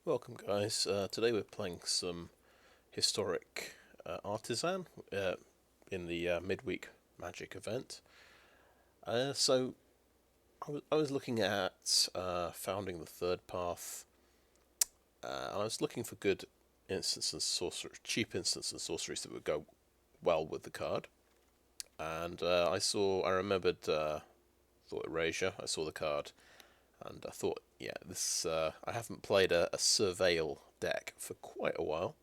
Welcome guys, today we're playing some historic Artisan in the Midweek Magic event. I was looking at founding the third path, and I was looking for good instants and sorceries, cheap instants and sorceries that would go well with the card. And I remembered Thought Erasure. I saw the card, and I thought, yeah, this. I haven't played a Surveil deck for quite a while.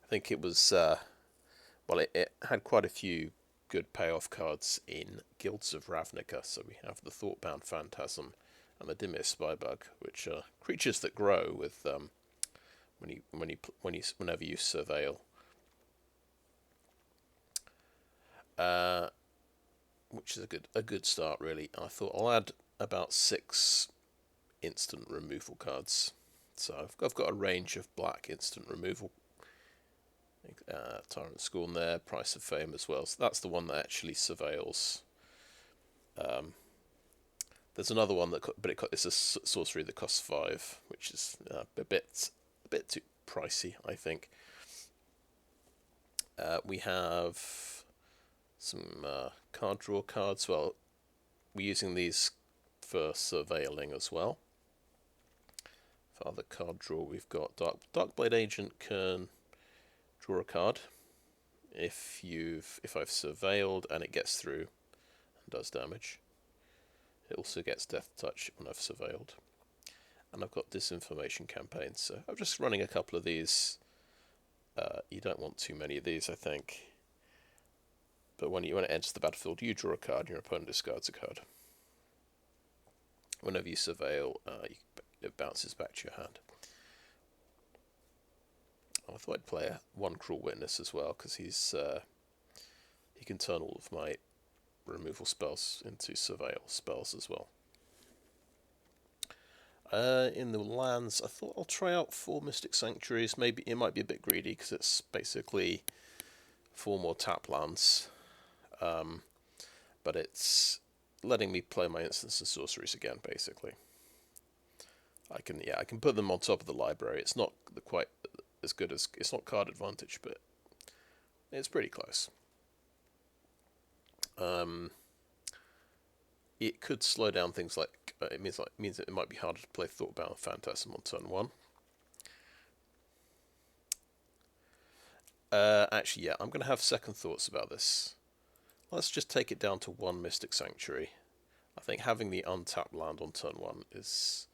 I think it was it had quite a few good payoff cards in Guilds of Ravnica. So we have the Thoughtbound Phantasm and the Dimir Spybug, which are creatures that grow with whenever you Surveil. Which is a good start really. I thought I'll add about 6 instant removal cards. So I've got a range of black instant removal. Tyrant, Scorn there, Price of Fame as well. So that's the one that actually surveils. There's another one it's a sorcery that costs 5, which is a bit too pricey, I think. We have some card draw cards. Well, we're using these for surveilling as well. For other card draw, we've got Darkblade Agent can draw a card if I've surveilled and it gets through and does damage. It also gets Death Touch when I've surveilled. And I've got Disinformation Campaign, so I'm just running a couple of these. You don't want too many of these, I think. But when it enters the battlefield, you draw a card and your opponent discards a card. Whenever you surveil, it bounces back to your hand. I thought I'd play one Cruel Witness as well, because he can turn all of my removal spells into surveil spells as well. In the lands, I thought I'll try out 4 Mystic Sanctuaries. Maybe it might be a bit greedy, because it's basically 4 more tap lands. But it's letting me play my instants and sorceries again, basically. I can put them on top of the library. It's not quite as good as, it's not card advantage, but it's pretty close. It could slow down things like it means that it might be harder to play Thoughtbound Phantasm on turn 1. Actually, yeah, I'm going to have second thoughts about this. Let's just take it down to 1 Mystic Sanctuary. I think having the untapped land on turn 1 is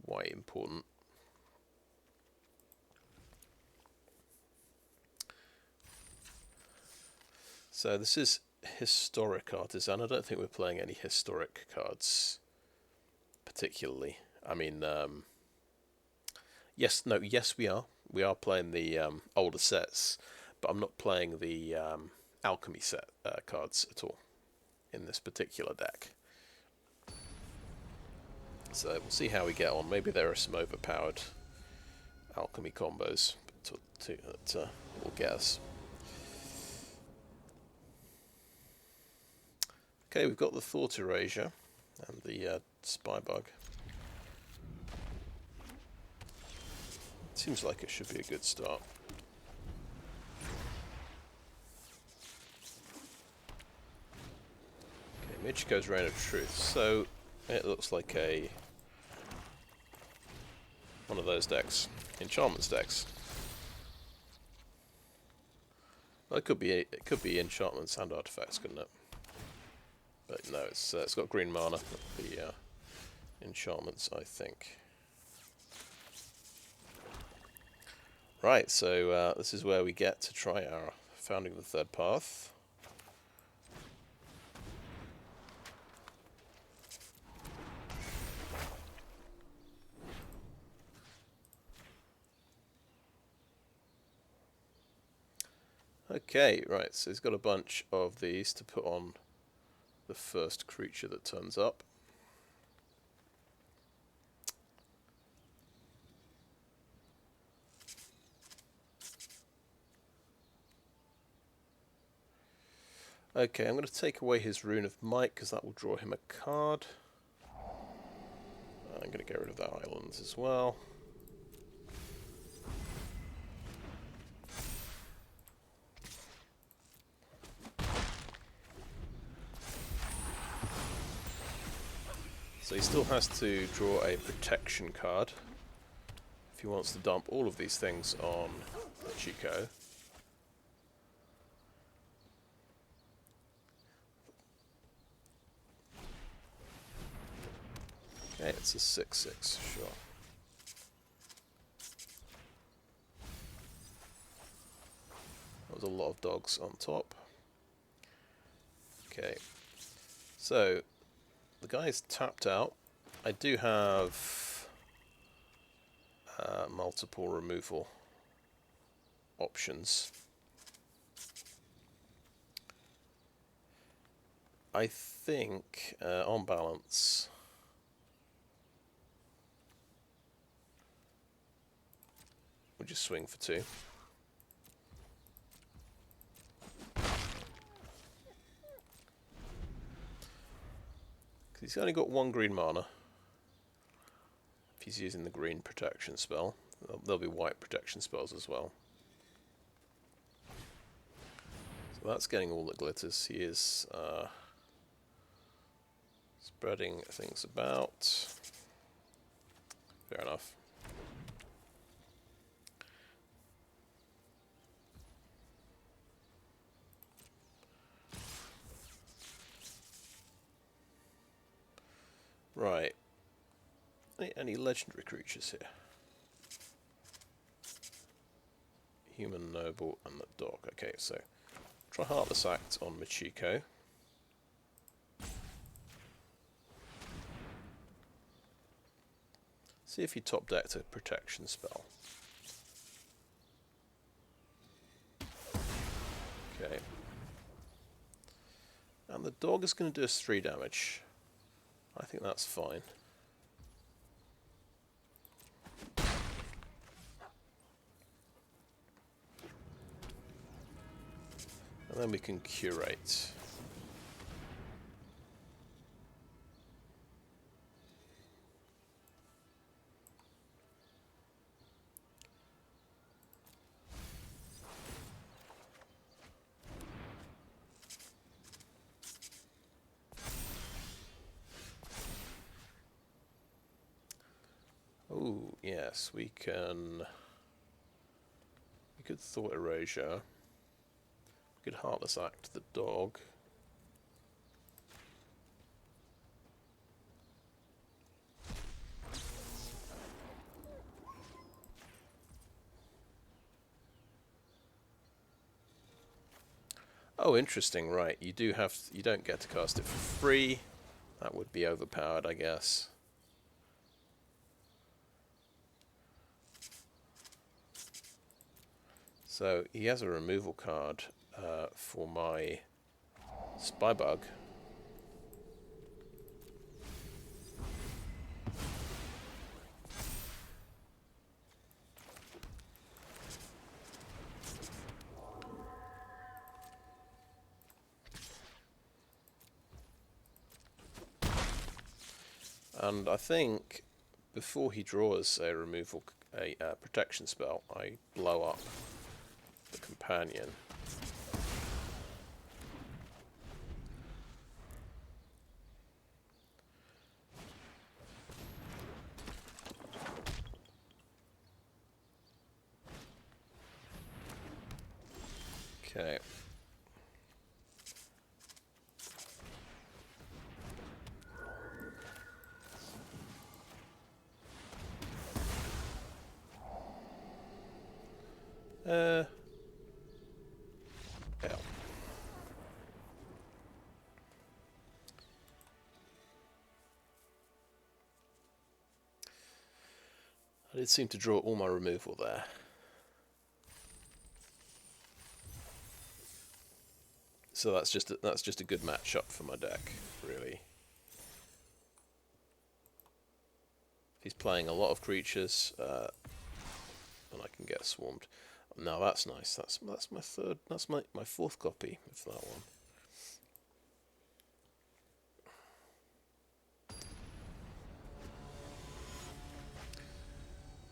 quite important. So this is historic Artisan. I don't think we're playing any historic cards particularly. I mean, yes we are. We are playing the older sets, but I'm not playing the alchemy set cards at all in this particular deck. So we'll see how we get on. Maybe there are some overpowered alchemy combos that will get us. Okay, we've got the Thought Erasure and the Spybug. Seems like it should be a good start. Okay, Michiko's Reign of Truth. So it looks like one of those decks, enchantments decks. Well, it could be enchantments and artifacts, couldn't it? But no, it's got green mana. The enchantments, I think. Right, so this is where we get to try our founding the third path. Okay, right, so he's got a bunch of these to put on the first creature that turns up. Okay, I'm going to take away his Rune of Might because that will draw him a card. I'm going to get rid of that island as well. So he still has to draw a protection card if he wants to dump all of these things on Chico. Okay, it's a 6/6, sure. That was a lot of dogs on top. Okay, so the guy's tapped out. I do have multiple removal options. I think, on balance, we'll just swing for 2. Because he's only got 1 green mana. If he's using the green protection spell. There'll be white protection spells as well. So that's getting all that glitters. He is spreading things about. Fair enough. Right. Any legendary creatures here? Human, noble, and the dog. Okay, so try Heartless Act on Michiko. See if you top decked a protection spell. Okay. And the dog is going to do us 3 damage. I think that's fine. And then we can curate. Oh, yes, we can... We could Thought Erasure. We could Heartless Act the dog. Oh, interesting, right. You don't get to cast it for free. That would be overpowered, I guess. So he has a removal card for my Spybug. And I think before he draws a protection spell, I blow up the companion. Okay. Yeah. I did seem to draw all my removal there. So that's just a good matchup for my deck, really. He's playing a lot of creatures, and I can get swarmed. Now that's nice. That's my third. That's my 4th copy of that one.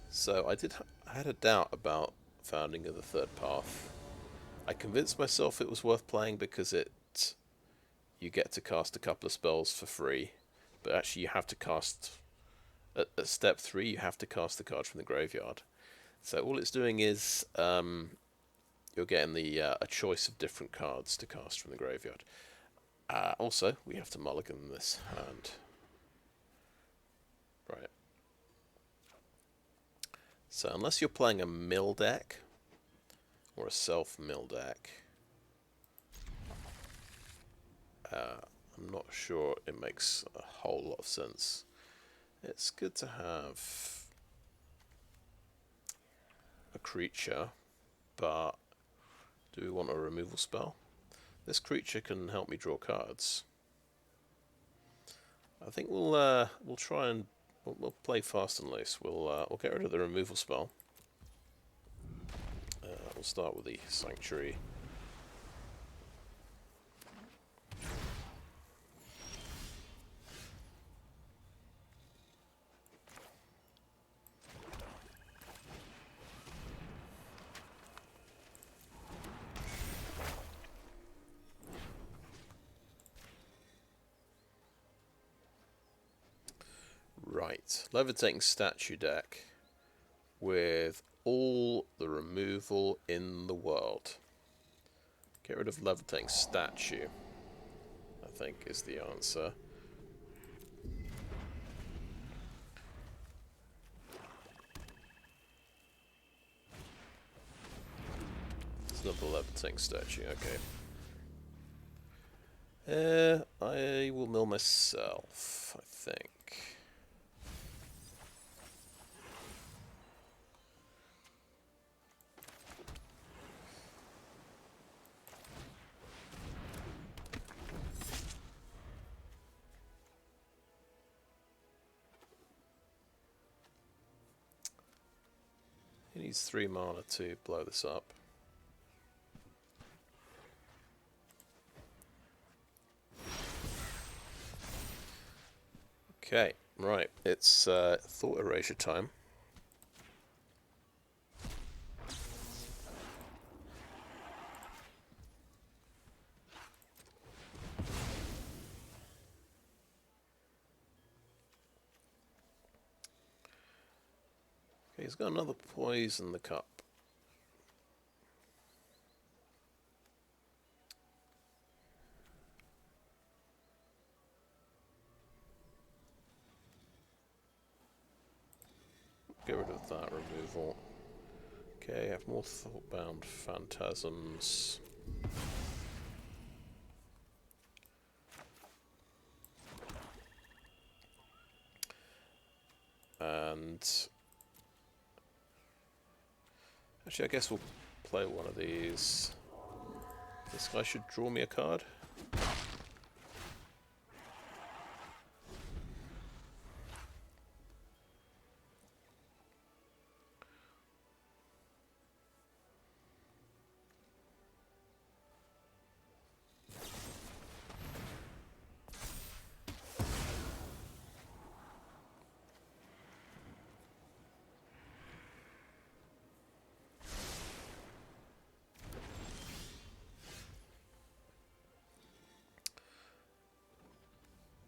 So I had a doubt about Founding of the Third Path. I convinced myself it was worth playing because you get to cast a couple of spells for free, but actually you have to cast, at step 3, you have to cast the card from the graveyard. So all it's doing is you're getting the a choice of different cards to cast from the graveyard. Also, we have to mulligan this hand. Right. So unless you're playing a mill deck, or a self-mill deck, I'm not sure it makes a whole lot of sense. It's good to have a creature, but do we want a removal spell? This creature can help me draw cards. I think we'll try and we'll play fast and loose. We'll get rid of the removal spell. We'll start with the Sanctuary. Right, Levitating Statue deck with all the removal in the world. Get rid of Levitating Statue, I think, is the answer. It's another Levitating Statue, okay. I will mill myself, I think. He needs 3 mana to blow this up. Okay, right, it's Thought Erasure time. Okay, he's got another poison in the cup. Get rid of that removal. Okay, I have more Thoughtbound Phantasms. And actually, I guess we'll play one of these. This guy should draw me a card.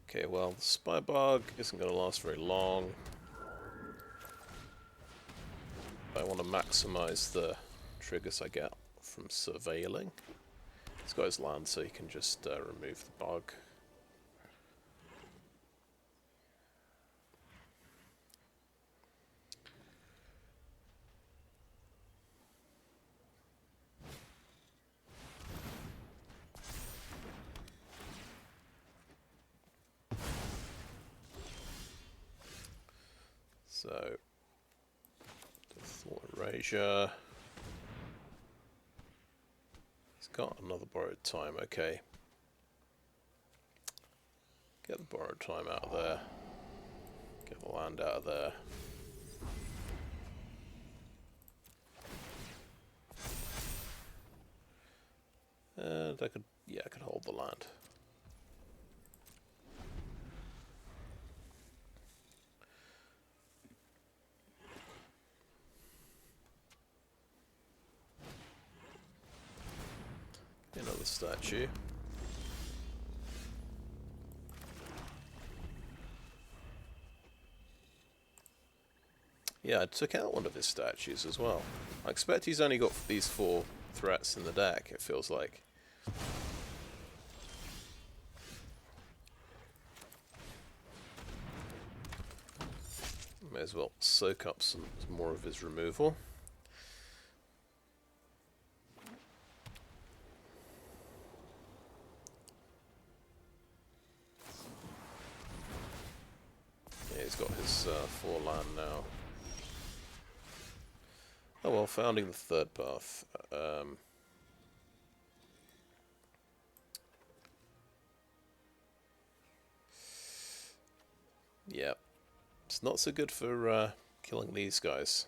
Okay, well, the Spybug isn't going to last very long. I want to maximize the triggers I get from surveilling. He's got his land, so he can just remove the bug. So, the Thought Erasure. He's got another Borrowed Time, okay. Get the Borrowed Time out of there. Get the land out of there. And I could hold the land. Another statue. Yeah, I took out one of his statues as well. I expect he's only got these 4 threats in the deck, it feels like. May as well soak up some more of his removal. Yeah, he's got his 4 land now. Oh well, founding the 3rd path. Yeah, it's not so good for killing these guys.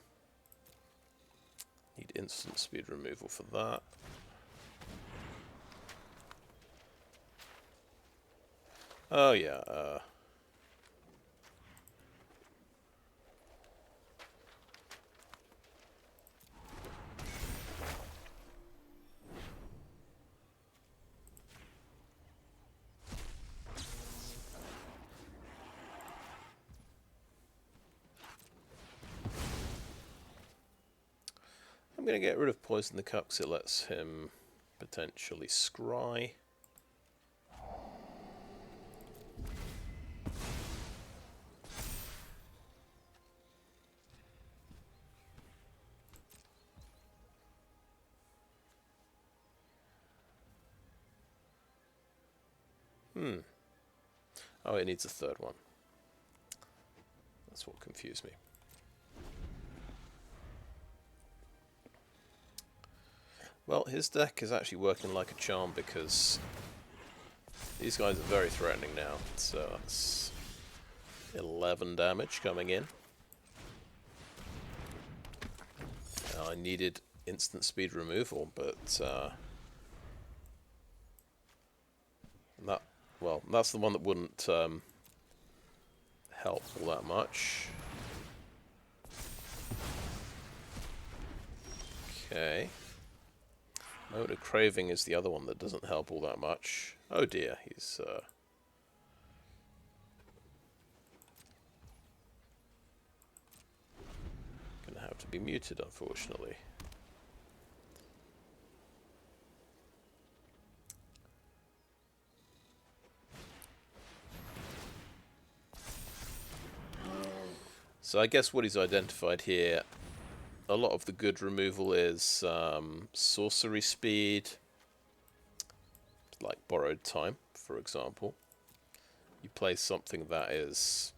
Need instant speed removal for that. Oh yeah, I'm going to get rid of Poison the Cup because it lets him potentially scry. Oh, it needs a 3rd one. That's what confused me. Well, his deck is actually working like a charm because these guys are very threatening now. So that's 11 damage coming in. I needed instant speed removal, but that's the one that wouldn't help all that much. Okay. Moment of Craving is the other one that doesn't help all that much. Oh dear, he's gonna have to be muted, unfortunately. So I guess what he's identified here, a lot of the good removal is sorcery speed, like Borrowed Time, for example. You play something that is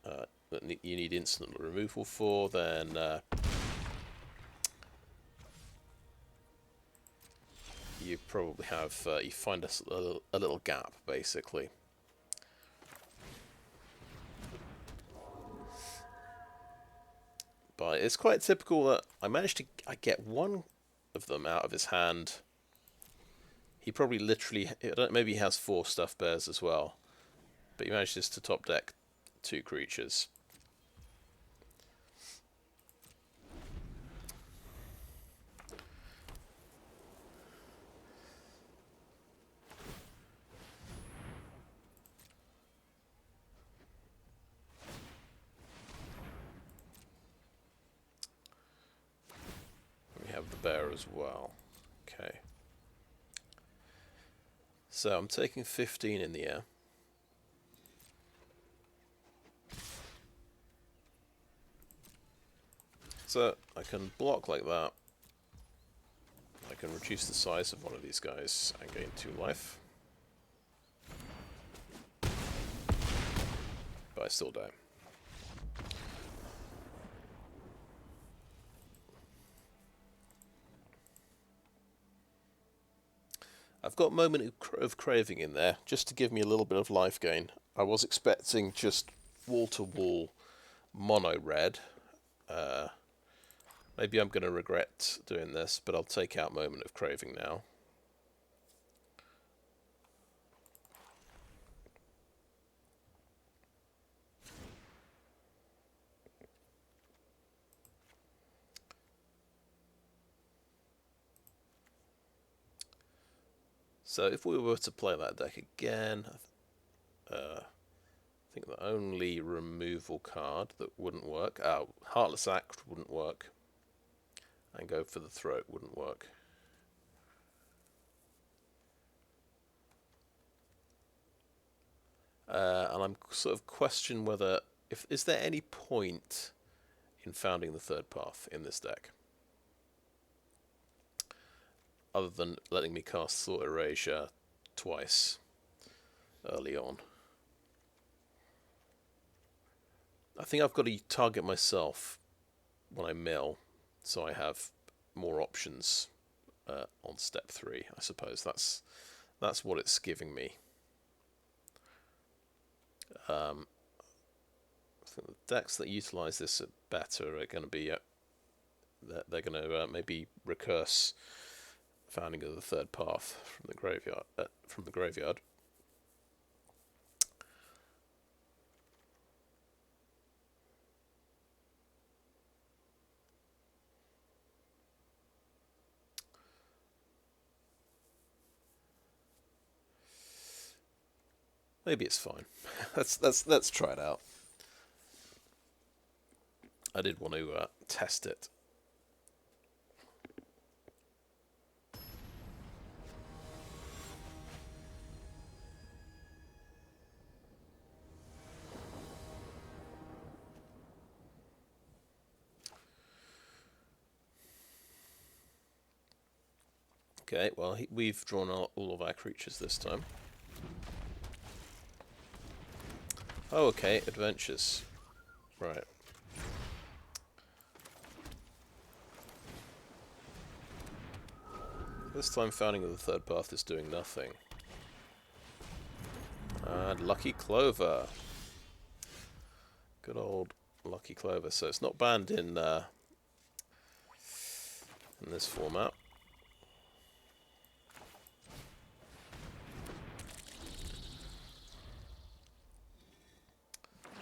that you need instant removal for, then you probably have you find a little gap, basically. But it's quite typical that I get one of them out of his hand. He probably literally, maybe he has 4 stuffed bears as well, but he manages to top deck 2 creatures. We have the bear as well. Okay. So I'm taking 15 in the air. So I can block like that. I can reduce the size of one of these guys and gain 2 life. But I still die. I've got Moment of Craving in there, just to give me a little bit of life gain. I was expecting just wall-to-wall mono red. Maybe I'm going to regret doing this, but I'll take out Moment of Craving now. So if we were to play that deck again, I think the only removal card that wouldn't work, Heartless Act wouldn't work, and go for the throat wouldn't work. And I'm sort of questioning whether, is there any point in founding the third path in this deck, other than letting me cast Thought Erasure twice early on. I think I've got to target myself when I mill, so I have more options on step 3. I suppose that's what it's giving me. I think the decks that utilize this better are going to be they're going to maybe recurse founding of the third path from the graveyard. Maybe it's fine. let's try it out. I did want to test it. Okay, well, we've drawn out all of our creatures this time. Oh, okay, adventures. Right. This time founding of the third path is doing nothing. And Lucky Clover. Good old Lucky Clover. So it's not banned in this format.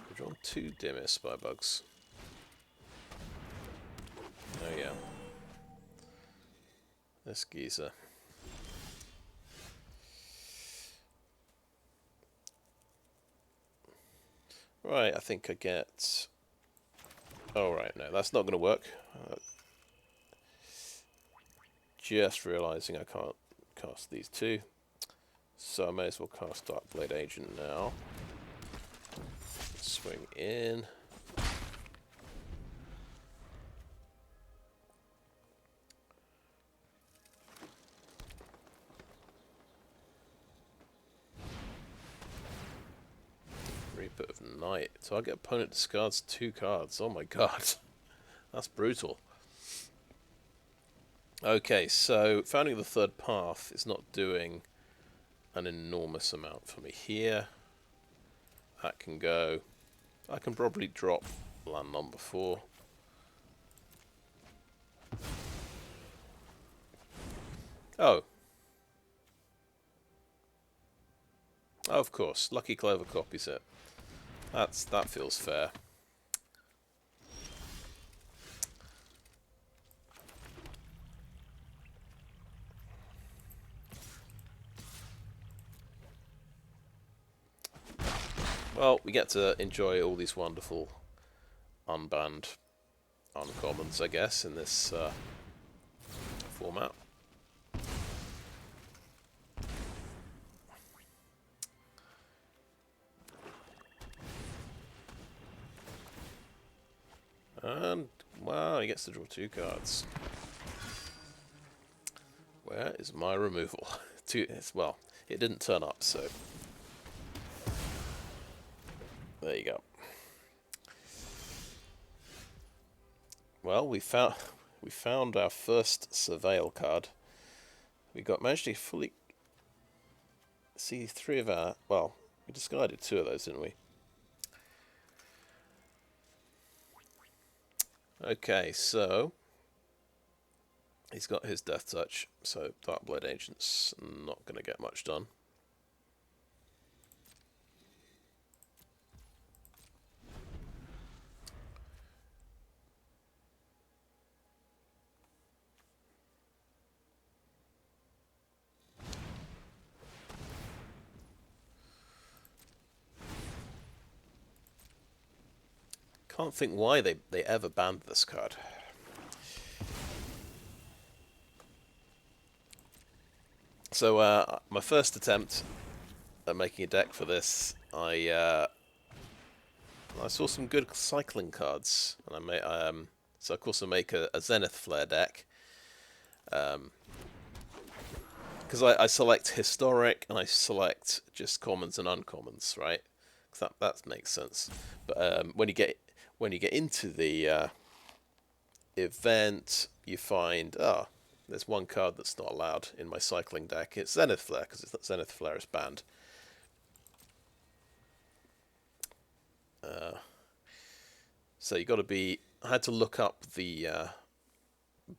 We've drawn 2 Dimir Spybugs. Oh yeah. This geezer. Right, I think I get... Oh right, no, that's not going to work. Just realising I can't cast these 2. So I may as well cast Darkblade Agent now. Swing in. Reaper of Night. Target opponent discards 2 cards. Oh my god. That's brutal. Okay, so founding the third path is not doing an enormous amount for me here. That can go. I can probably drop land number 4. Oh. Oh, of course. Lucky Clover copies it. That feels fair. Well, we get to enjoy all these wonderful unbanned uncommons, I guess, in this format. And, wow, he gets to draw 2 cards. Where is my removal? Well, it didn't turn up, so... There you go. Well, we found our first Surveil card. We managed to fully see 3 of our... Well, we discarded 2 of those, didn't we? Okay, so he's got his Death Touch, so Darkblade Agent's not going to get much done. Can't think why they ever banned this card. So my first attempt at making a deck for this, I saw some good cycling cards, and I made so of course I make a Zenith Flare deck. Because I select historic and I select just commons and uncommons, right? That makes sense. But when you get into the event, you find there's one card that's not allowed in my cycling deck. It's Zenith Flare, because Zenith Flare is banned. So you got to be. I had to look up the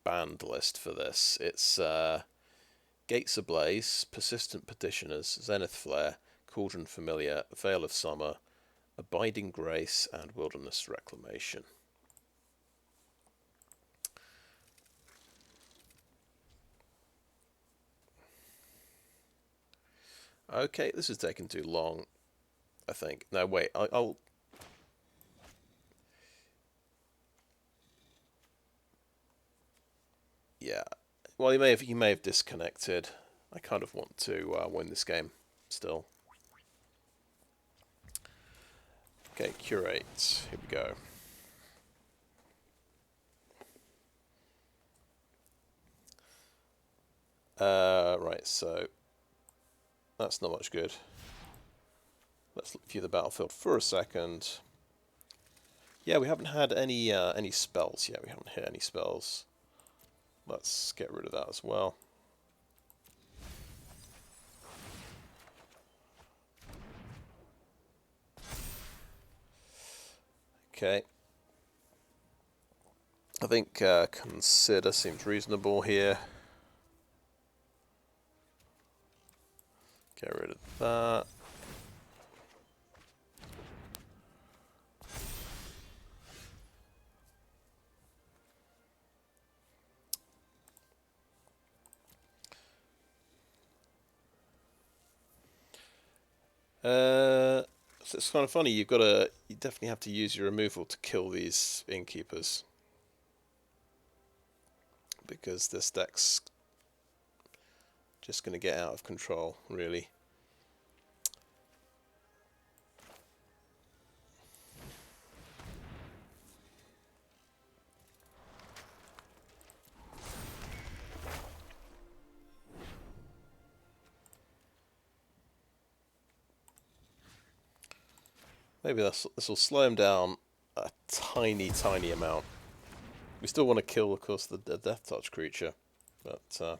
banned list for this. It's Gates Ablaze, Persistent Petitioners, Zenith Flare, Cauldron Familiar, Veil of Summer, Abiding Grace, and Wilderness Reclamation. Okay, this is taking too long, I think. No, wait, I'll... Yeah. Well, he may have disconnected. I kind of want to win this game still. Okay, Curate. Here we go. Right, so that's not much good. Let's view the battlefield for a second. Yeah, we haven't had any spells yet. We haven't hit any spells. Let's get rid of that as well. Okay. I think Consider seems reasonable here. Get rid of that. So it's kind of funny. You definitely have to use your removal to kill these innkeepers, because this deck's just going to get out of control, really. Maybe this will slow him down a tiny amount. We still want to kill, of course, the Death Touch creature, but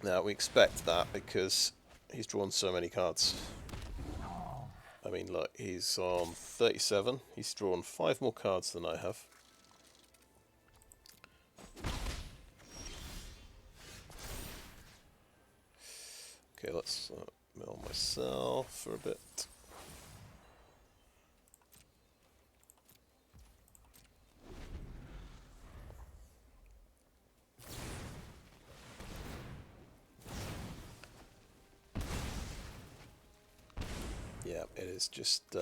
now we expect that because he's drawn so many cards. I mean, look, he's on 37. He's drawn 5 more cards than I have. Okay, let's mill myself for a bit. Yeah, it is just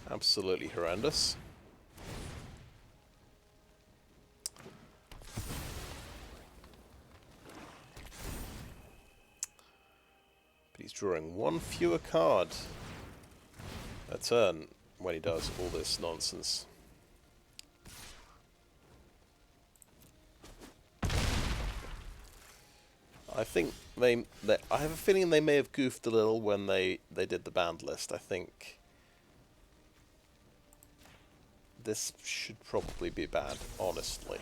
absolutely horrendous. But he's drawing 1 fewer card a turn when he does all this nonsense. I think I have a feeling they may have goofed a little when they did the banned list. I think this should probably be banned, honestly.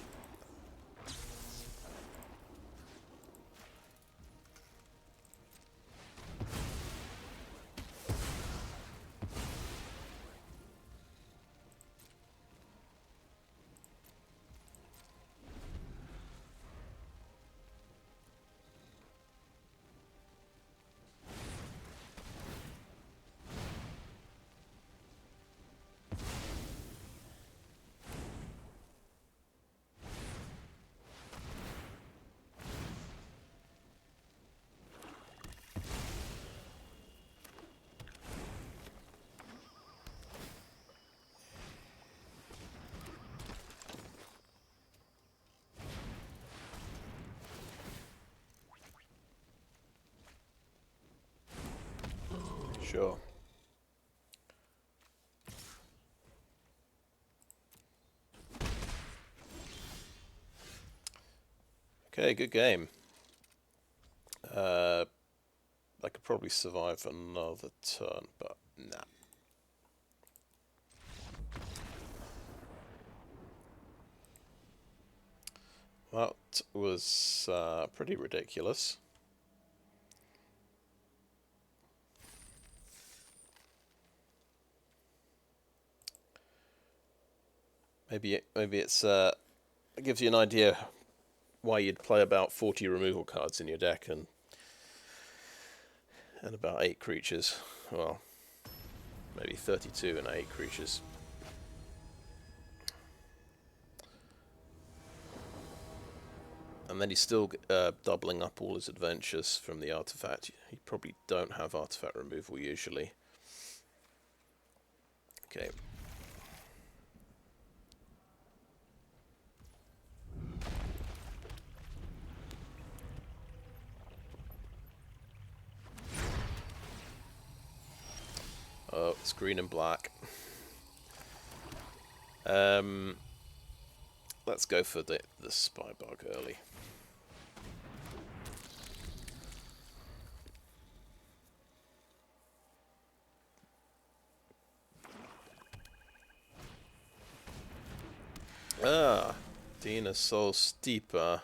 Sure. Okay, good game. I could probably survive another turn, but nah. That was pretty ridiculous. Maybe it's it gives you an idea why you'd play about 40 removal cards in your deck and about 8 creatures. Well, maybe 32 and 8 creatures. And then he's still doubling up all his adventures from the artifact. You probably don't have artifact removal usually. Okay. Oh, it's green and black. Let's go for the Spybug early. Dina Soul Steeper.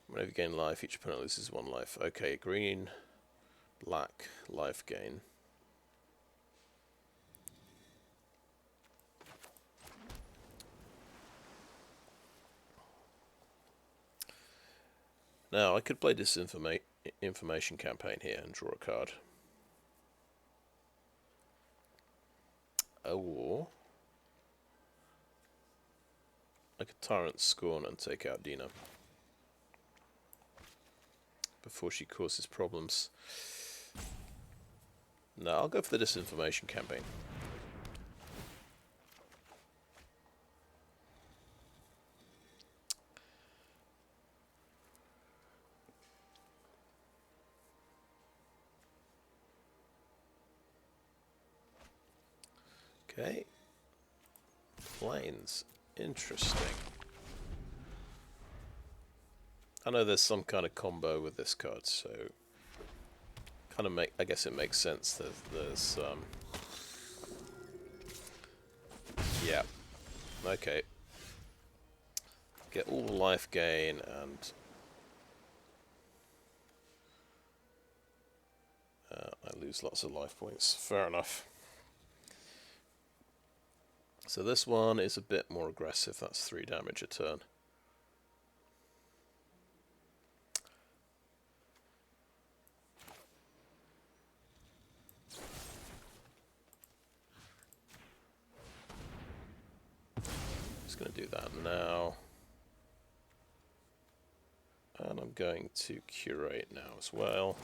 Whenever you gain life, each opponent loses 1 life. Okay, green, black, life gain. Now, I could play Disinformation Campaign here and draw a card. Or I could Tyrant Scorn and take out Dina before she causes problems. No, I'll go for the Disinformation Campaign. Okay. Planes. Interesting. I know there's some kind of combo with this card, so I guess it makes sense. There's yeah. Okay. Get all the life gain and I lose lots of life points. Fair enough. So this one is a bit more aggressive. That's 3 damage a turn. Just going to do that now. And I'm going to Curate now as well.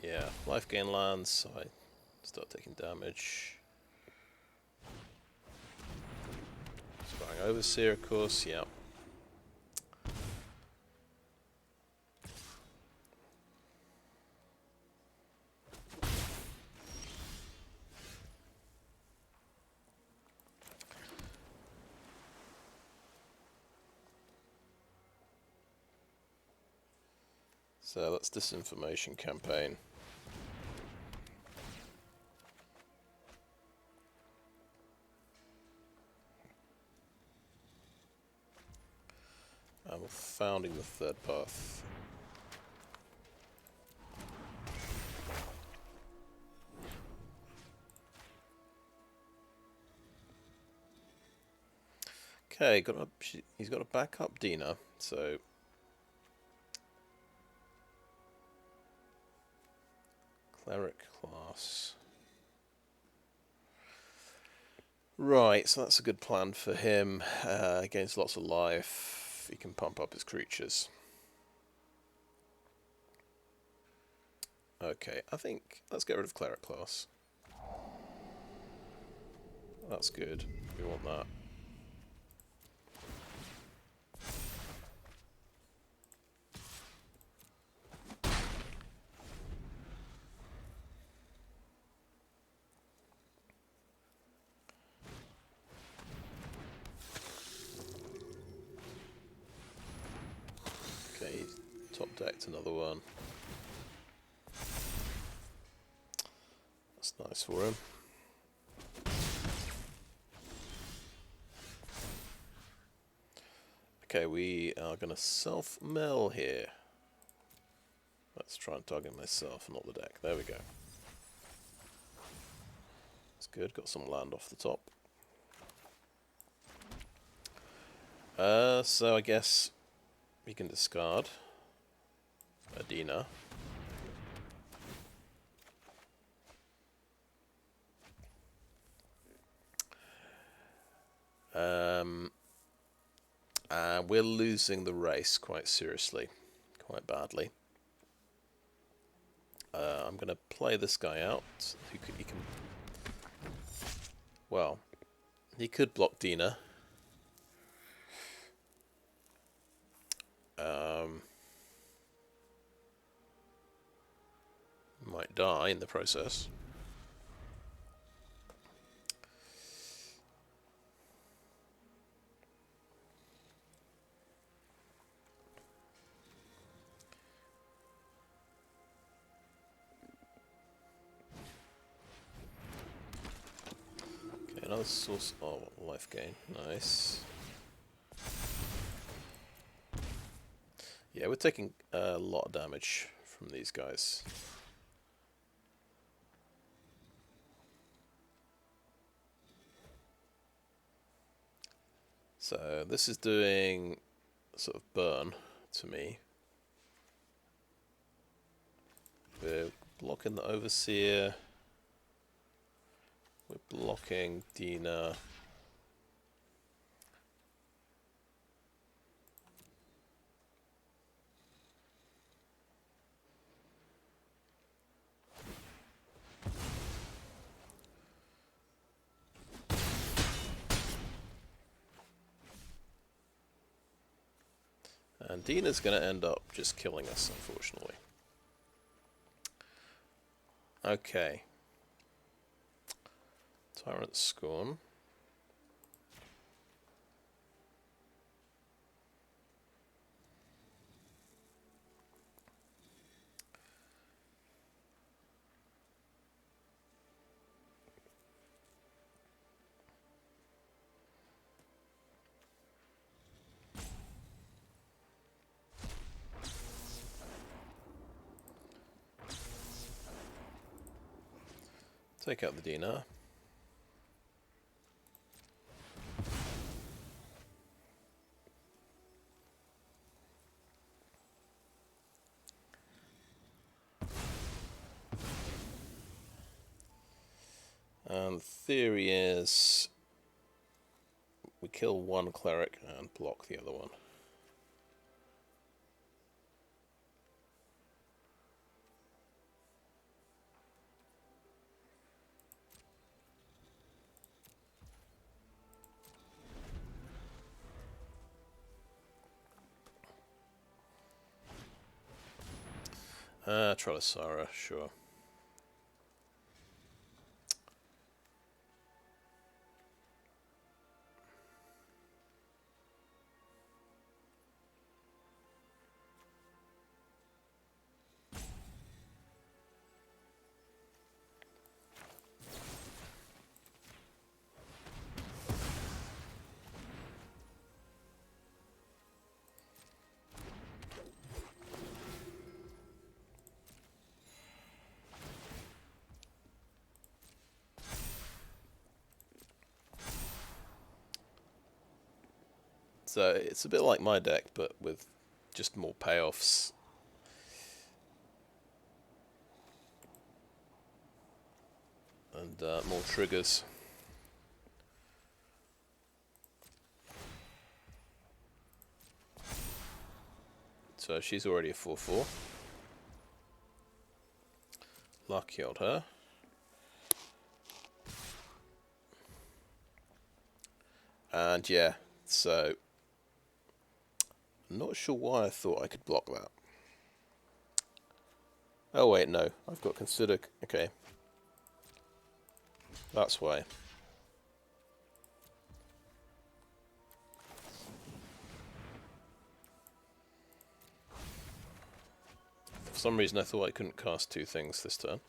Yeah, life gain lands, so I start taking damage. Sparring Overseer, of course, yeah. So that's Disinformation Campaign. And we're founding the 3rd path. Okay, he's got a backup Dina, so cleric class. Right, so that's a good plan for him. Gains lots of life. He can pump up his creatures. Okay, I think let's get rid of cleric class. That's good. We want that. Okay, he's top decked another one. That's nice for him. Okay, we are going to self-mill here. Let's try and target myself, not the deck. There we go. That's good, got some land off the top. So I guess we can discard Adina. And we're losing the race quite seriously, quite badly. I'm going to play this guy out. He can. Well, he could block Dina. Might die in the process. Okay, another source of life gain. Nice. Yeah, we're taking a lot of damage from these guys. So this is doing sort of burn to me. We're blocking the Overseer. We're blocking Dina. And Dina's going to end up just killing us, unfortunately. Okay. Tyrant Scorn. Take out the Dina. And the theory is we kill one cleric and block the other one. Trollosara, sure. So it's a bit like my deck, but with just more payoffs. And more triggers. So she's already a 4/4. Lucky old her. And yeah, so I'm not sure why I thought I could block that. Oh wait, no, I've got consider. Okay, that's why. For some reason I thought I couldn't cast two things this turn.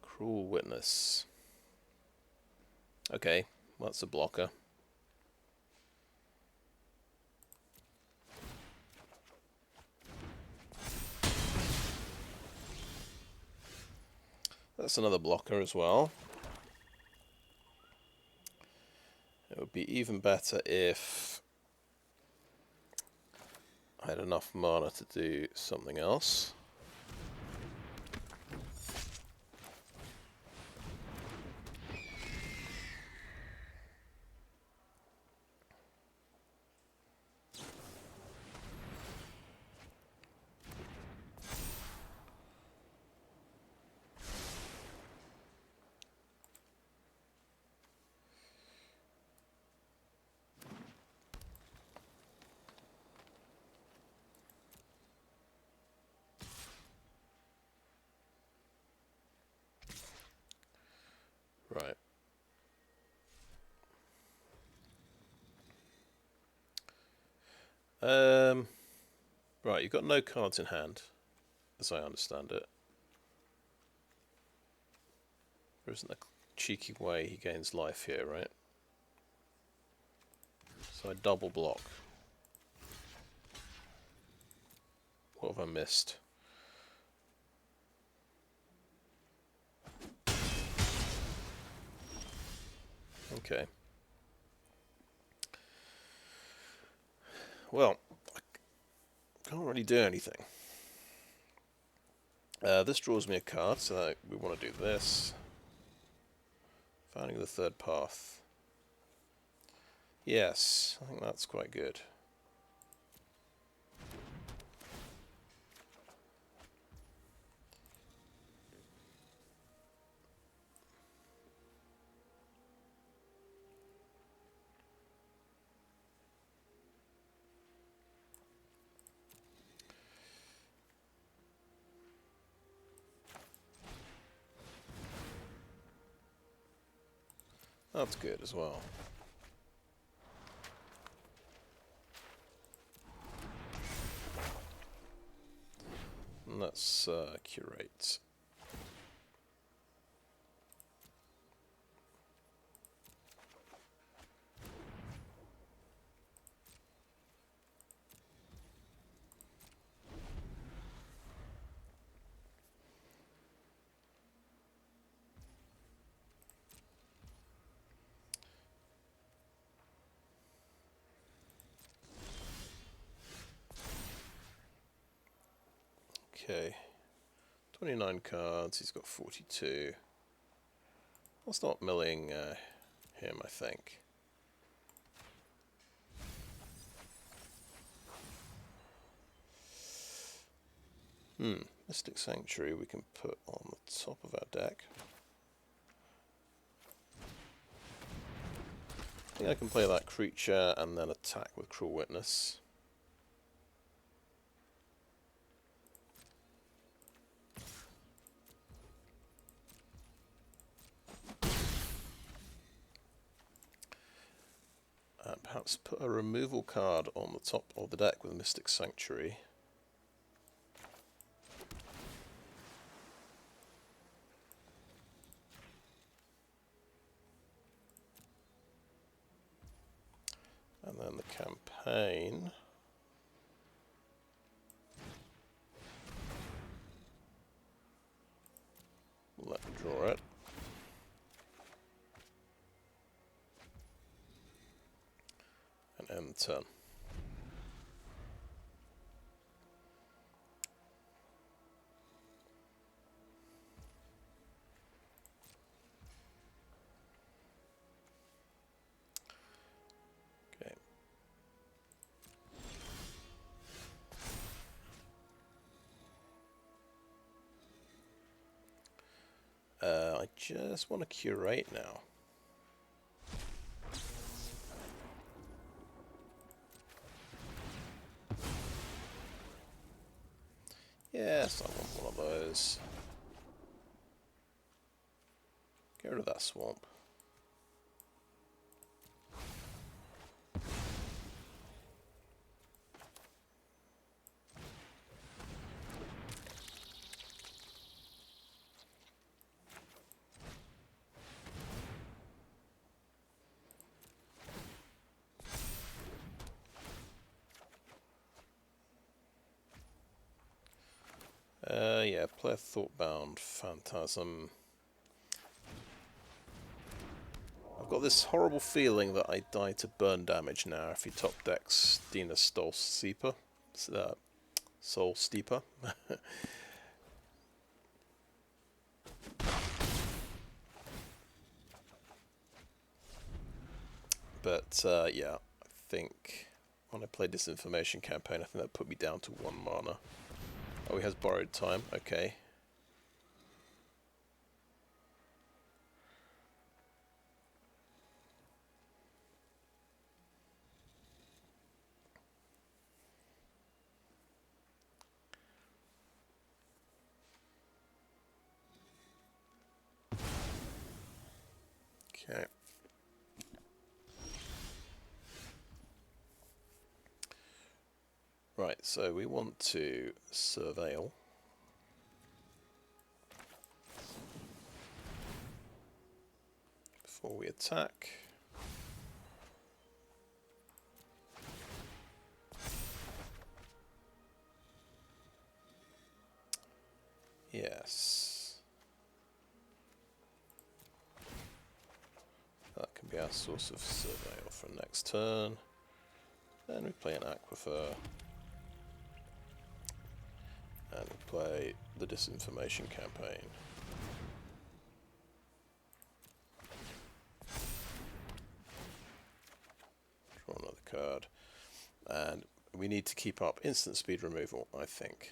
Cruel Witness. Okay, well, that's a blocker. That's another blocker as well. It would be even better if I had enough mana to do something else. Right. Right, you've got no cards in hand, as I understand it. There isn't a cheeky way he gains life here, right? So I double block. What have I missed? Okay. Well, I can't really do anything. This draws me a card, so we want to do this. Finding the third path. Yes, I think that's quite good. That's good as well. And let's curate. Okay, 29 cards, he's got 42. I'll start milling him, I think. Mystic Sanctuary we can put on the top of our deck. I think I can play that creature and then attack with Cruel Witness. And perhaps put a removal card on the top of the deck with Mystic Sanctuary. And then the campaign. Let me draw it. End the turn. Okay. I just want to curate now. Yes, I want one of those. Get rid of that swamp. Yeah, play Thoughtbound Phantasm. I've got this horrible feeling that I die to burn damage now if he top decks Dina Soul Steeper. Soul Steeper. But yeah, I think when I played Disinformation Campaign, I think that put me down to 1 mana. Oh, he has borrowed time. Okay. Okay. Right, so we want to Surveil. Before we attack. Yes. That can be our source of Surveil for next turn. Then we play an Aquifer. And we play the Disinformation Campaign. Draw another card. And we need to keep up instant speed removal, I think.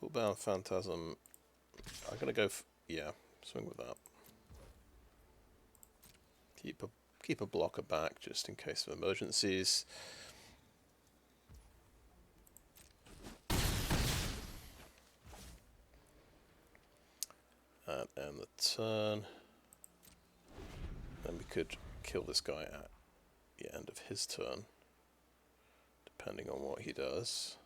Thoughtbound Phantasm. I'm gonna go. Yeah, swing with that. Keep a blocker back just in case of emergencies. And end the turn. Then we could kill this guy at the end of his turn, depending on what he does.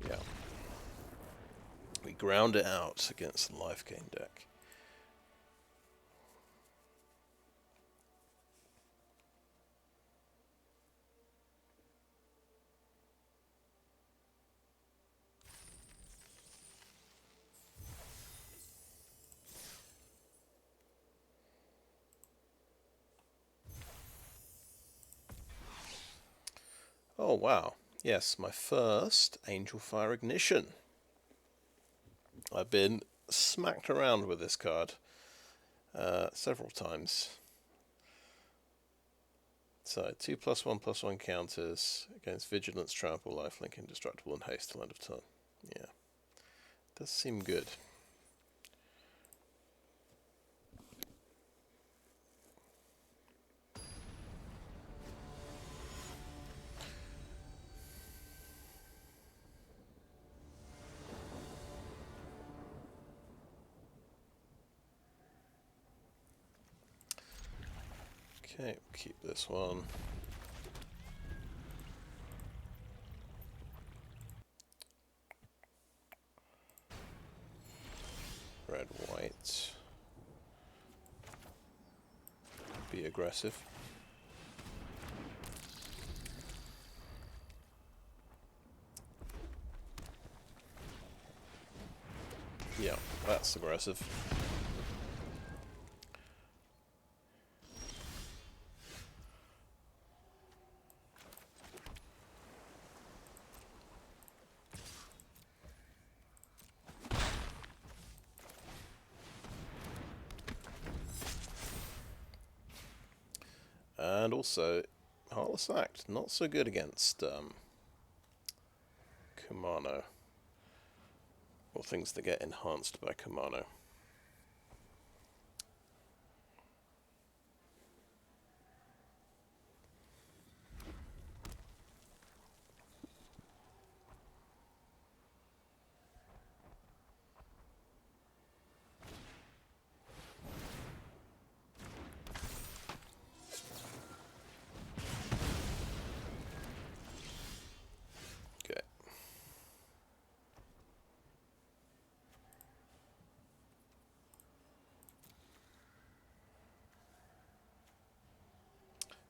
Yeah. We ground it out against the life gain deck. Oh wow, yes, my first Angel Fire Ignition. I've been smacked around with this card several times. So 2+1/+1 counters against Vigilance, Trample, Lifelink, Indestructible, and Haste till end of turn. Yeah, does seem good. Okay, keep this one. red, white. Be aggressive. Yeah, that's aggressive. And also, Heartless Act, not so good against Kumano. Or things that get enhanced by Kumano. Okay.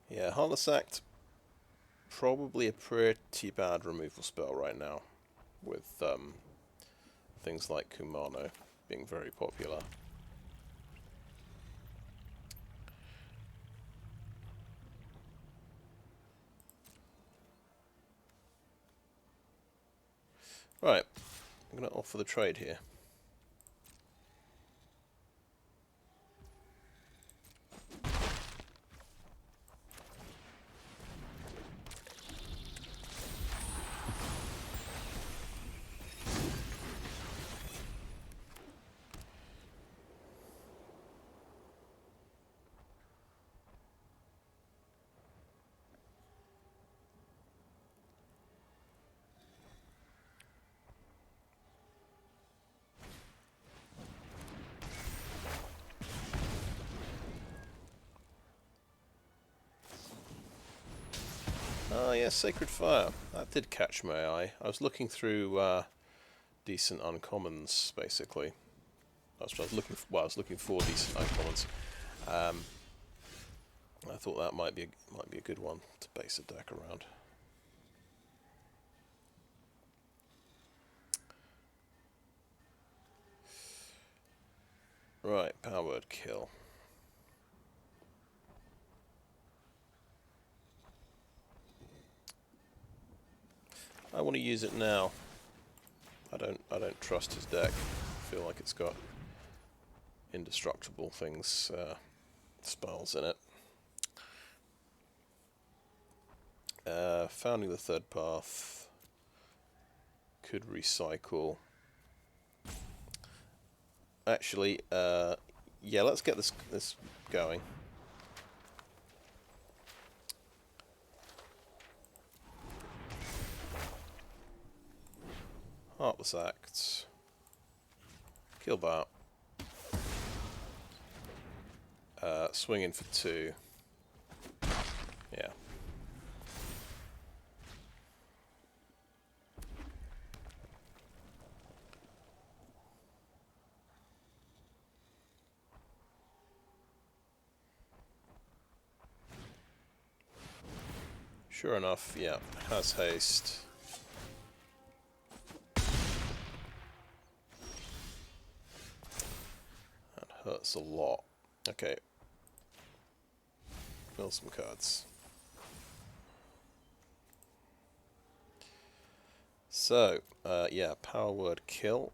Yeah, Heartless Act, probably a pretty bad removal spell right now, with things like Kumano being very popular. Right, I'm going to offer the trade here. Ah, yes, Sacred Fire. That did catch my eye. I was looking through decent uncommons, basically. That's what I was looking for. Well, I was looking for decent uncommons. I thought that might be a good one to base a deck around. Right, power word kill. I want to use it now. I don't trust his deck. I feel like it's got indestructible things, spells in it. Founding the Third Path. Could recycle. Actually, yeah, let's get this going. Heartless Act. Kill that. Swinging for 2. Yeah. Sure enough, yeah, has haste. That hurts a lot. Okay. Mill some cards. So, yeah, power word kill.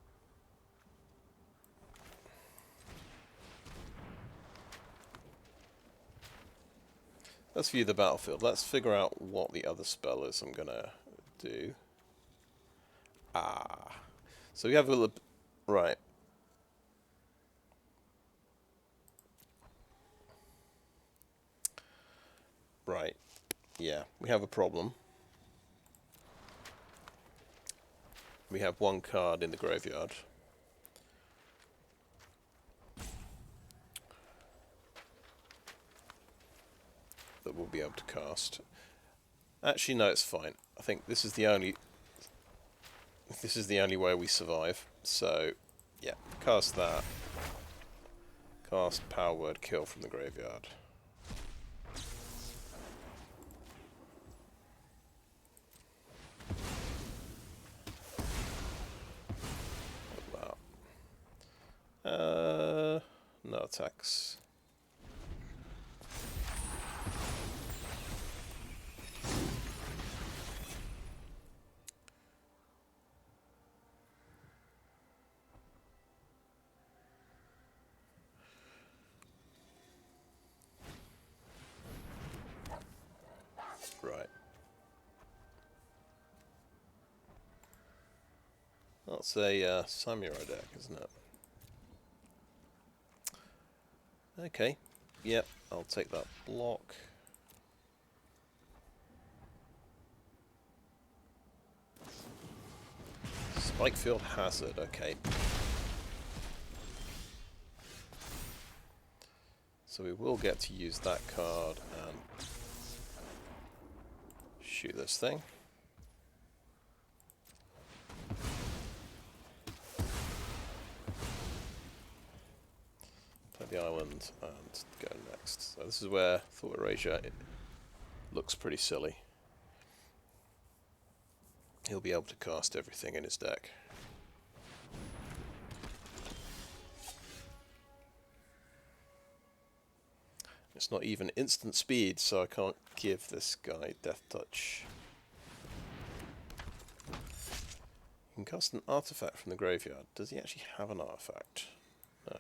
Let's view the battlefield. Let's figure out what the other spell is I'm gonna do. Ah. So we have a little... Right. Right. Yeah, we have a problem. We have one card in the graveyard. That we'll be able to cast. Actually, no, it's fine. I think this is the only way we survive. So, yeah, cast that. cast Power Word Kill from the graveyard. No attacks. Right. That's a samurai deck, isn't it? Okay. Yep, I'll take that block. Spikefield Hazard, okay. So we will get to use that card and shoot this thing. Play the island and go next. So this is where Thought Erasure looks pretty silly. He'll be able to cast everything in his deck. It's not even instant speed, so I can't give this guy Death Touch. You can cast an artifact from the graveyard. Does he actually have an artifact? No.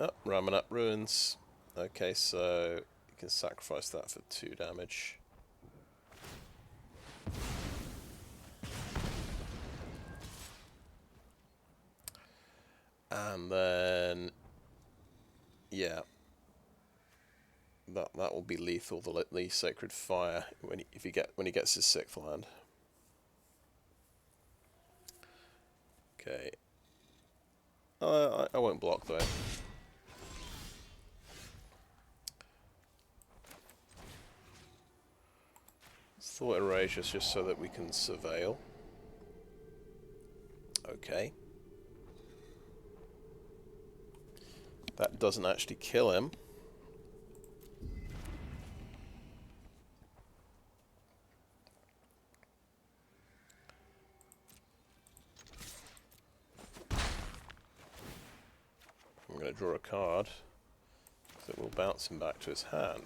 Oh, ramming up ruins. Okay, so you can sacrifice that for 2 damage. And then, yeah, that will be lethal. The Sacred Fire when he gets his 6th land. Okay. I won't block though. Thought Erasure is just so that we can Surveil. Okay. That doesn't actually kill him. I'm going to draw a card that will bounce him back to his hand.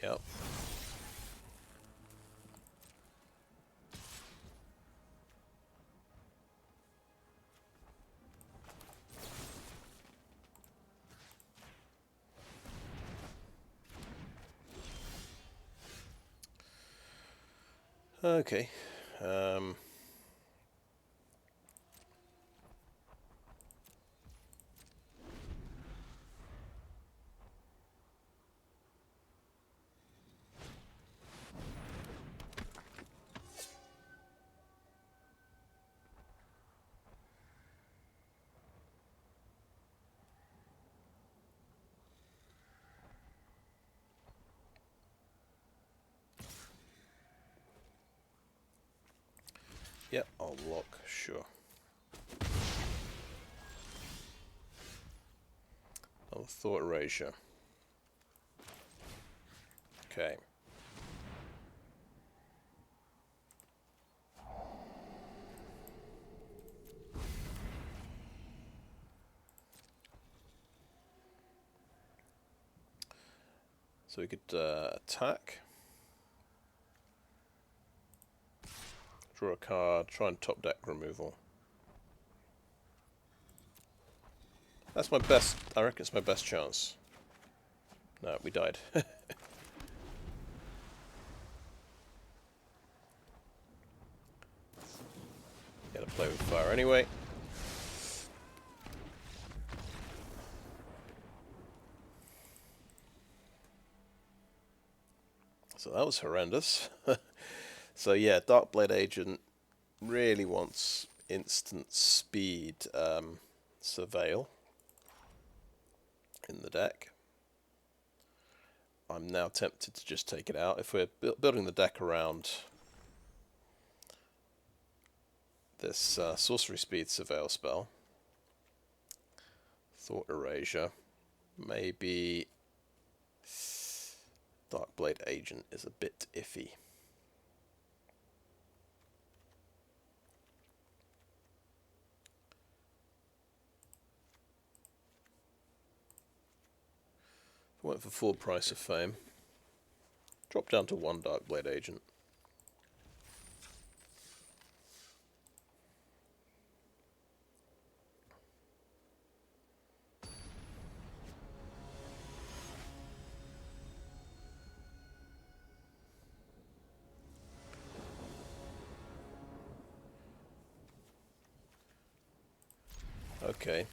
Yep. Okay. Yep, I'll block, sure. I'll Thought Erasure. Okay. So we could attack. Draw a card, try and top deck removal. That's my best. I reckon it's my best chance. No, we died. Gotta play with fire anyway. So that was horrendous. So yeah, Darkblade Agent really wants instant speed Surveil in the deck. I'm now tempted to just take it out. If we're building the deck around this sorcery speed Surveil spell, Thought Erasure, maybe Darkblade Agent is a bit iffy. Went for full price of fame. Drop down to 1 Darkblade Agent. Okay.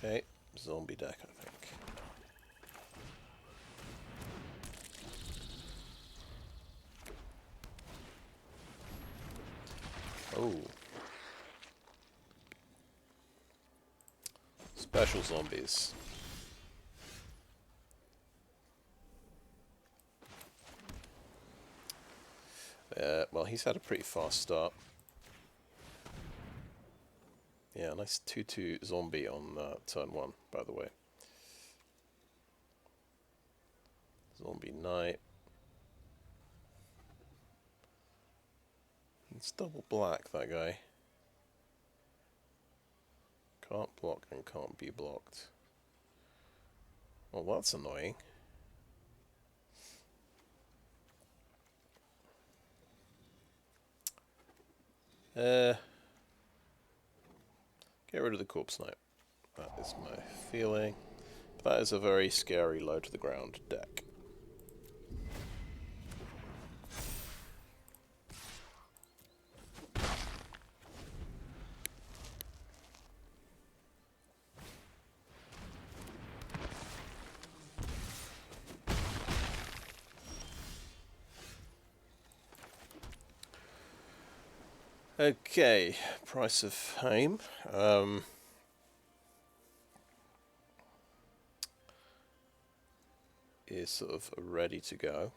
Okay, zombie deck, I think. Oh. Special zombies. Well, he's had a pretty fast start. Yeah, nice 2/2 zombie on turn 1, by the way. Zombie Knight. It's double black, that guy. Can't block and can't be blocked. Well, that's annoying. Get rid of the Corpse Knight. That is my feeling. That is a very scary low to the ground deck. Okay, price of fame. Is sort of ready to go.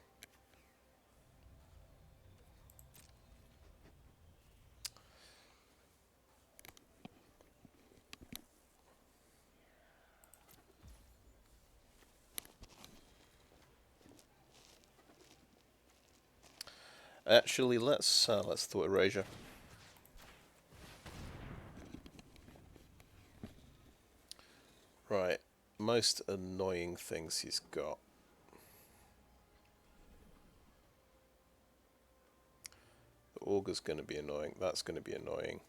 Actually, let's Thought Erasure. Right, most annoying things he's got. The Augur's going to be annoying. That's going to be annoying.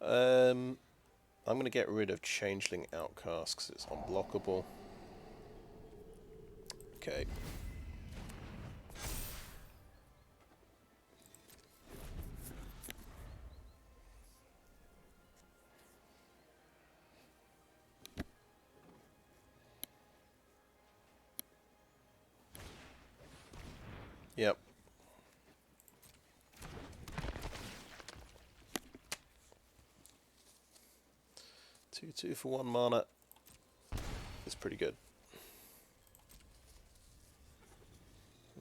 I'm going to get rid of Changeling Outcast because it's unblockable. Okay. Yep. 2/2 for 1 mana. It's pretty good.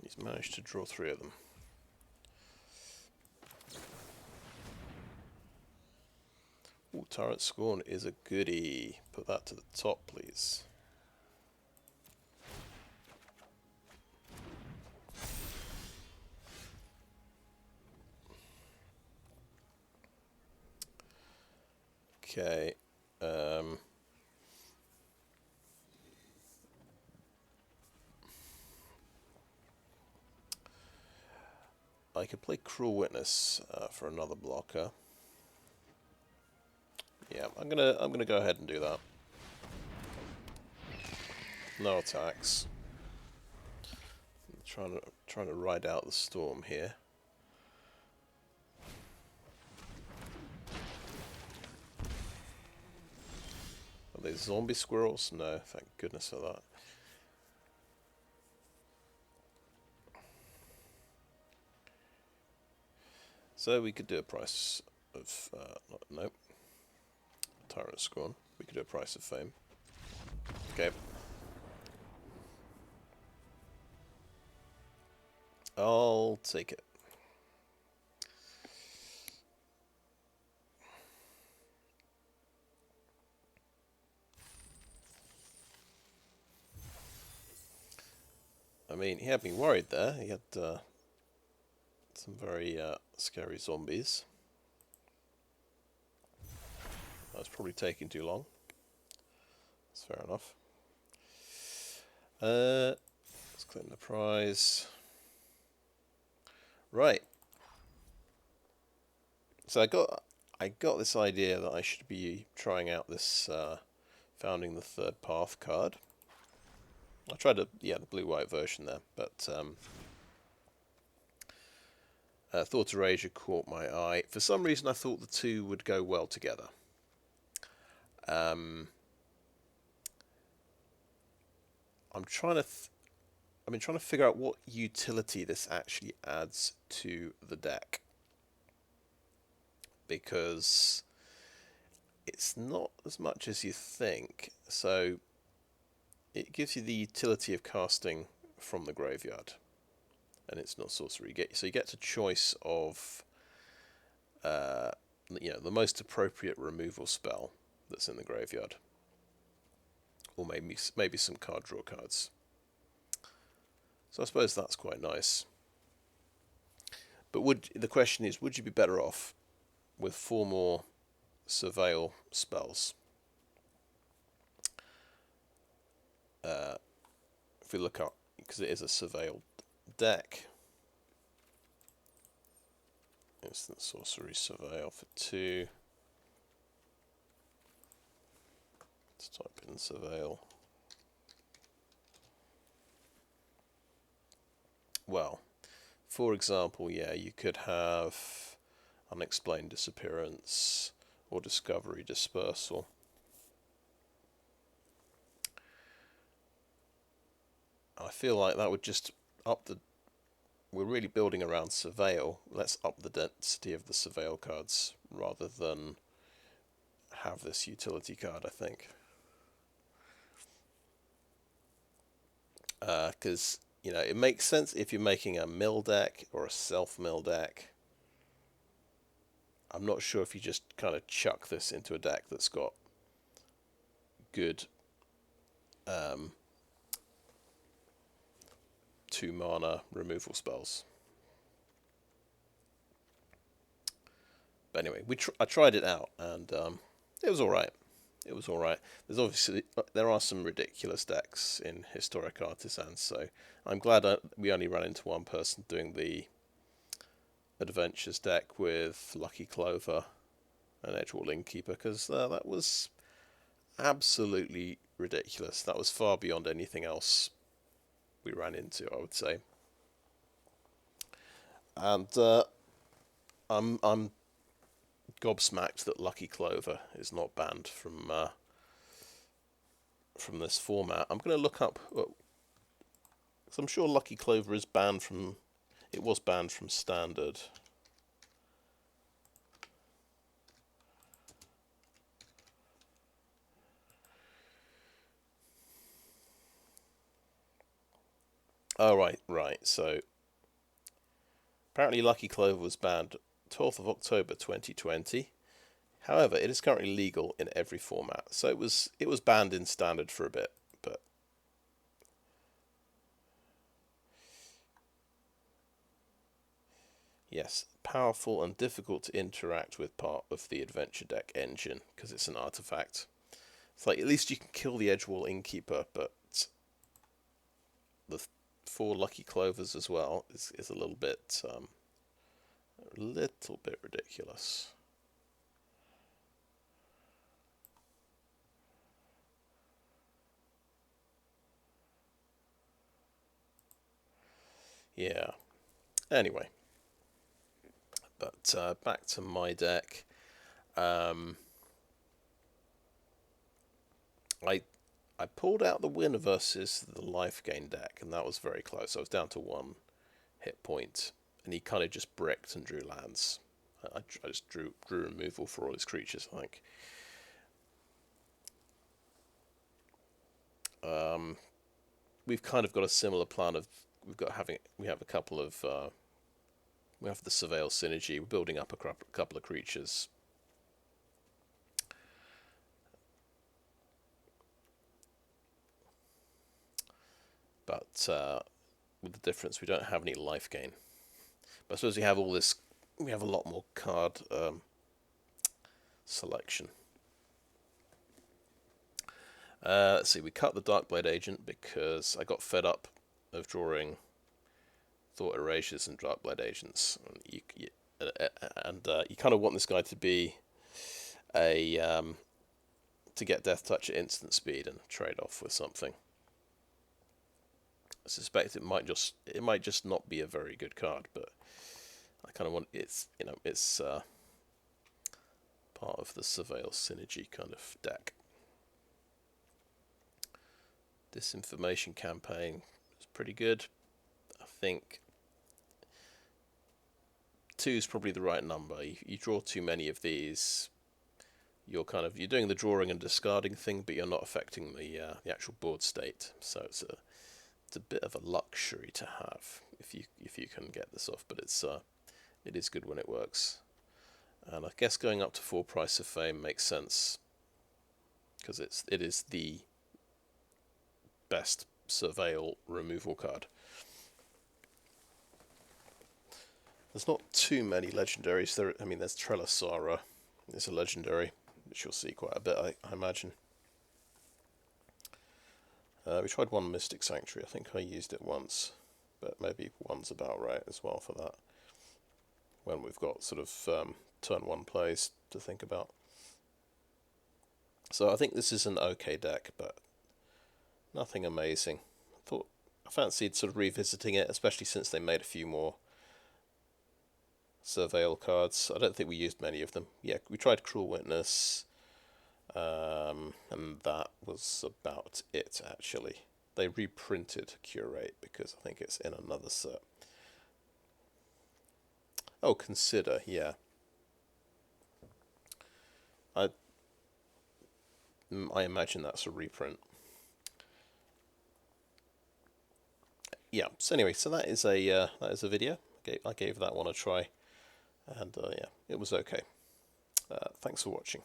He's managed to draw 3 of them. Ooh, Tyrant Scorn is a goodie. Put that to the top, please. Okay. I could play Cruel Witness for another blocker. Yeah, I'm gonna go ahead and do that. No attacks. I'm trying to ride out the storm here. Are they zombie squirrels? No, thank goodness for that. So we could do a price of nope. Tyrant Scorn. We could do a price of fame. Okay. I'll take it. I mean, he had me worried there. He had some very scary zombies. That was probably taking too long. That's fair enough. Let's claim the prize. Right. So I got this idea that I should be trying out this Founding the Third Path card. I tried the blue-white version there, but Thought Erasure caught my eye. For some reason, I thought the two would go well together. I'm trying to figure out what utility this actually adds to the deck, because it's not as much as you think. So it gives you the utility of casting from the graveyard, and it's not sorcery. You get to choice of the most appropriate removal spell that's in the graveyard, or maybe some card draw cards. So I suppose that's quite nice. But the question is, would you be better off with 4 more Surveil spells? If we look up, because it is a Surveil deck, instant sorcery Surveil for 2. Let's type in Surveil. Well, for example, you could have Unexplained Disappearance or Discovery Dispersal. I feel like that would just up the... We're really building around Surveil. Let's up the density of the Surveil cards rather than have this utility card, I think. Because... it makes sense if you're making a mill deck or a self-mill deck. I'm not sure if you just kind of chuck this into a deck that's got good 2 mana removal spells. But anyway, I tried it out, and it was alright. It was alright. There are some ridiculous decks in Historic Artisan, so I'm glad we only ran into one person doing the Adventures deck with Lucky Clover and Edgewall Innkeeper, because that was absolutely ridiculous. That was far beyond anything else we ran into, I would say. And I'm gobsmacked that Lucky Clover is not banned from this format. I'm going to look up, because I'm sure Lucky Clover is banned from... It was banned from Standard. Oh, right. So, apparently Lucky Clover was banned 12th of October 2020. However, it is currently legal in every format. So it was banned in Standard for a bit, but... Yes, powerful and difficult to interact with part of the adventure deck engine, because it's an artifact. It's like, at least you can kill the Edgewall Innkeeper, but the 4 Lucky Clovers as well is a little bit a little bit ridiculous. Yeah. Anyway, but back to my deck. I pulled out the win versus the life gain deck, and that was very close. I was down to 1 hit point, and he kind of just bricked and drew lands. I just drew removal for all his creatures, I think. We've kind of got a similar plan of we have a couple of we have the Surveil synergy. We're building up a couple of creatures. But with the difference, we don't have any life gain. But I suppose we have all this. We have a lot more card selection. Let's see. We cut the Darkblade Agent because I got fed up of drawing Thought Erasures and Darkblade Agents. And you kind of want this guy to be a to get Death Touch at instant speed and trade off with something. I suspect it might just not be a very good card, but I kind of want it's part of the Surveil synergy kind of deck. Disinformation Campaign is pretty good. I think 2 is probably the right number. You draw too many of these, you're doing the drawing and discarding thing, but you're not affecting the actual board state. So it's a bit of a luxury to have if you can get this off, but it is good when it works. And I guess going up to 4 Price of Fame makes sense because it is the best Surveil removal card. There's not too many legendaries. There's Trelasara. It's a legendary, which you'll see quite a bit, I imagine. We tried 1 Mystic Sanctuary. I think I used it once, but maybe 1's about right as well for that. When we've got sort of turn 1 plays to think about. So I think this is an okay deck, but nothing amazing. I fancied sort of revisiting it, especially since they made a few more Surveil cards. I don't think we used many of them. Yeah, we tried Cruel Witness, and that was about it, actually. They reprinted Curate because I think it's in another set. Oh, Consider, yeah. I imagine that's a reprint. Yeah. So anyway, that is a video. I gave that one a try, and yeah, it was okay. Thanks for watching.